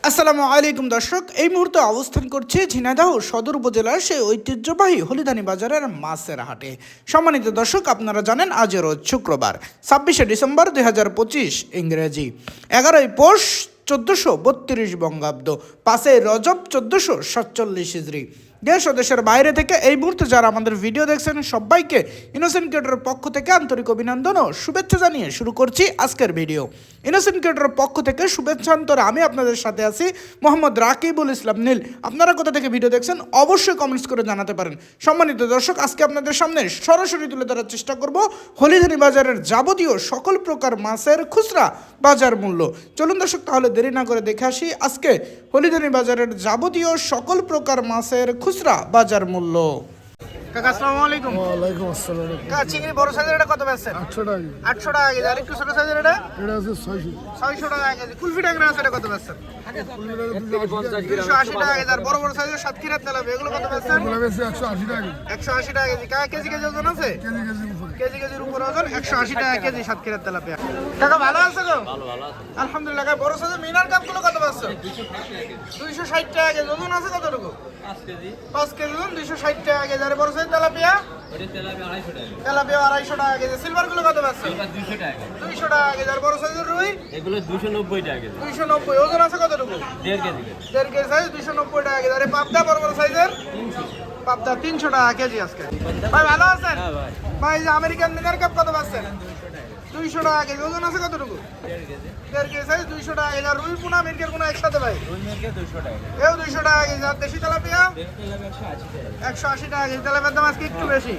আসসালামু আলাইকুম দর্শক, এই মুহূর্তে অবস্থান করছি ঝিনাইদহ সদর উপজেলার সেই ঐতিহ্যবাহী হলিদানি বাজারের মাছের হাটে। সম্মানিত দর্শক, আপনারা জানেন আজ রোজ শুক্রবার 26শে ডিসেম্বর 2025 ইংরেজি, 11ই পৌষ 1432 বঙ্গাব্দ, 5ই রজব 1447 হিজরি। দেশ ও দেশের বাইরে থেকে এই মুহূর্তে যারা আমাদের ভিডিও দেখছেন সবাইকে ইনোসেন্ট ক্রিয়েটরের পক্ষ থেকে আন্তরিক অভিনন্দন ও শুভেচ্ছা জানিয়ে শুরু করছি আজকের ভিডিও। ইনোসেন্ট ক্রিয়েটরের পক্ষ থেকে শুভেচ্ছান্তরে আমি আপনাদের সাথে আছি মোহাম্মদ রাকিবুল ইসলাম নীল। আপনারা কোথা থেকে ভিডিও দেখছেন অবশ্যই কমেন্টস করে জানাতে পারেন। সম্মানিত দর্শক, আজকে আপনাদের সামনে সরাসরি তুলে ধরার চেষ্টা করব হলিদানি বাজারের যাবতীয় সকল প্রকার মাছের খুচরা বাজার মূল্য। চলুন দর্শক, তাহলে দেরি না করে দেখে আসি আজকে হলিদানি বাজারের যাবতীয় সকল প্রকার মাছের খুচরা বাজার মূল্য। কাকা আসসালামু আলাইকুম। ওয়ালাইকুম আসসালাম। কাকা, চিংড়ি বড় সাইজের এটা কত বেচছেন? 800 টাকা। 800 টাকা কেজি। আর একটু ছোট সাইজের এটা এটা আছে 600। 600 টাকা কেজি। কুলফি ট্যাংরা আছে, এটা কত বেচছেন? 280 টাকা কেজি। আর বড় বড় সাইজের সাতক্ষীরা তেলাপিয়া এগুলো কত বেচছেন? এগুলো বেশি 180 টাকা। 180 টাকা কেজি। কাকা, কেজি কেজি ওজন আছে? কেজি কেজি উপরে। কেজির উপরে ওজন 180 টাকা কেজি সাতক্ষীরা তেলাপিয়া। কাকা ভালো আছে গো? ভালো আছে আলহামদুলিল্লাহ। কাকা, বড় সাইজের মিনার কাপগুলো কত বেচছেন? 260 টাকা কেজি। ওজন আছে কতটুকু? 5 কেজি ওজন, 260 টাকা কেজি। আর বড় সাইজের তেলাপিয়া? তেলাপিয়া 250 টাকা কেজি। সিলভার গুলো কত বেচছেন? 200 টাকা কেজি। আর বড় সাইজের রুই? এগুলো 290 টাকা কেজি। 290। ওজন আছে কতটুকু? 1.5 কেজি। 1.5 কেজি সাইজ, 290 টাকা কেজি। আর এই পাবদা বড় বড় সাইজের? পাবদা 300 টাকা কেজি আজকে। ভাই ভালো আছেন? হ্যাঁ ভাই। ভাই, যে আমেরিকান মিনার কাপ কত পাচ্ছেন? 200 টাকা কেজি। ওজন আছে কতটুকু? 1.5 কেজি সাইজ, 200 টাকা কেজি। আর রুই পোনা মিরকের পোনা একসাথে ভাই? রুই মিরকে 200 টাকা কেজি। এও 200 টাকা কেজি। আর দেশি তেলাপিয়া? তেলাপিয়া 180 টাকা। 180 টাকা কেজি। তেলাপিয়ার দাম আজকে একটু বেশি।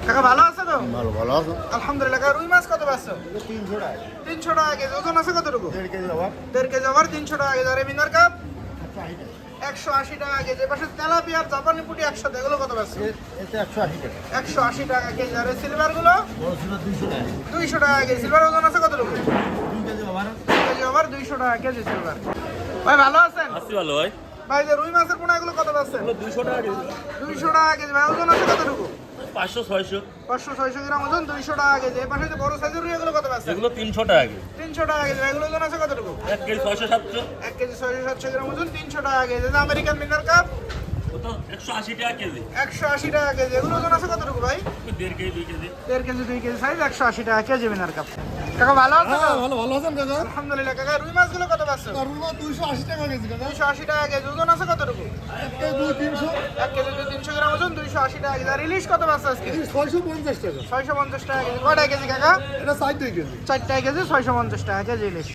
কাকা ভালো আছে তো? ভালো আছে। আলহামদুলিল্লাহ। কাকা, রুই মাছ কত পাচ্ছেন? 300 টাকা। 300 টাকা কেজি। ওজন আছে কতটুকু? 1.5 কেজি আবার 1.5 কেজি আবার 300 টাকা কেজি। আর এই মিনার কাপ? 180 টাকা কেজি। এপাশে তেলাপিয়া আর জাপানি পুঁটি একসাথে, এগুলো কত পাচ্ছেন? এতে 180 টাকা। 180 টাকা কেজি। আর এই সিলভার গুলো? বড় ছিল 200 টাকা। 200 টাকা কেজি। সিলভার ওজন আছে কতটুকু? 2 কেজি আবার কেজি আবার 200 টাকা কেজি সিলভার। ভাই ভালো আছেন? আছি ভালো ভাই। ভাই, যে রুই মাছের পোনা এগুলো কত পাচ্ছেন? এগুলো 200 টাকা কেজি। 200 টাকা কেজি। ভাই, ওজন আছে কতটুকু? 500 600। 500-600 গ্রাম ওজন, 200 টাকা কেজি। এই পাশে যে বড় সাইজের রুই এগুলো কত পাচ্ছেন? এগুলো 300 টাকা কেজি। 300 টাকা কেজি। ভাই, এগুলো ওজন আছে কতটুকু? 1 কেজি 600 700। 1 কেজি 600-700 গ্রাম ওজন, 300 টাকা কেজি। যে আমেরিকান মিনার কাপ? ওটা 180 টাকা কেজি। 180 টাকা কেজি। এগুলো ওজন আছে কতটুকু ভাই? 1.5 KG 2 KG. 1.5 KG 2 KG size, 180 টাকা কেজি মিনার কাপ। কাকা ভালো আছেন? ভালো আছেন কাকা? আলহামদুলিল্লাহ। কাকা, রুই মাছগুলো কত পাচ্ছেন? রুমা 280 টাকা কেজি কাকা। 280 টাকা কেজি। ওজন আছে কতটুকু? 1 কেজি 2 300। 1 কেজি 300 গ্রাম ওজন, 280 টাকা কেজি। আর ইলিশ কত পাচ্ছেন আজকে? 650 টাকা। 650 টাকা কেজি। কয়টা কেজি কাকা? এটা 4 কেজি। 4 টাকা কেজি, 650 টাকা কেজি ইলিশ।